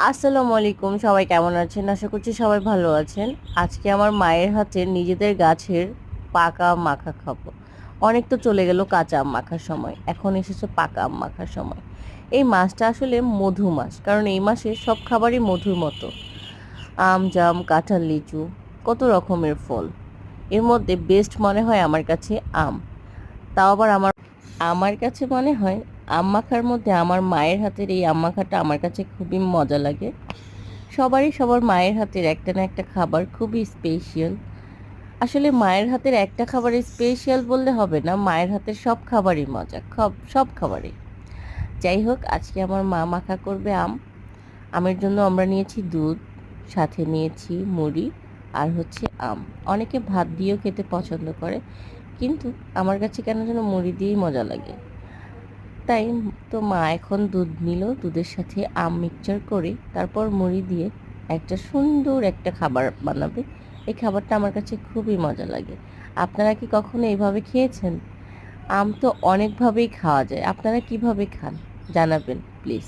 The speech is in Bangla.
আসসালামু আলাইকুম, সবাই কেমন আছেন? আশা করছি সবাই ভালো আছেন। আজকে আমার মায়ের হাতের নিজেদের গাছের পাকা আম মাখা খাবো। অনেক তো চলে গেল কাঁচা আম মাখার সময়, এখন এসেছে পাকা আম মাখার সময়। এই মাসটা আসলে মধু মাস, কারণ এই মাসে সব খাবারই মধুর মতো। আম, জাম, কাঁঠাল, লিচু, কত রকমের ফল। এর মধ্যে বেস্ট মনে হয় আমার কাছে আম। তাও আবার আমার আমার কাছে মনে হয় আম মাখার মধ্যে আমার মায়ের হাতের এই আম মাখাটা আমার কাছে খুবই মজা লাগে। সবারই সবার মায়ের হাতের একটা না একটা খাবার খুবই স্পেশাল। আসলে মায়ের হাতের একটা খাবারই স্পেশাল বললে হবে না, মায়ের হাতের সব খাবারই মজা, সব খাবারই। যাই হোক, আজকে আমার মা মাখা করবে আম। আমের জন্য আমরা নিয়েছি দুধ, সাথে নিয়েছি মুড়ি, আর হচ্ছে আম। অনেকে ভাত দিয়েও খেতে পছন্দ করে, কিন্তু আমার কাছে কেন যেন মুড়ি দিয়েই মজা লাগে। তাই তো মা এখন দুধ নিল, দুধের সাথে আম মিক্সচার করে তারপর মুড়ি দিয়ে একটা সুন্দর একটা খাবার বানাবে। এই খাবারটা আমার কাছে খুবই মজা লাগে। আপনারা কি কখনো এইভাবে খেয়েছেন? আম তো অনেকভাবেই খাওয়া যায়, আপনারা কিভাবে খান জানাবেন প্লিজ।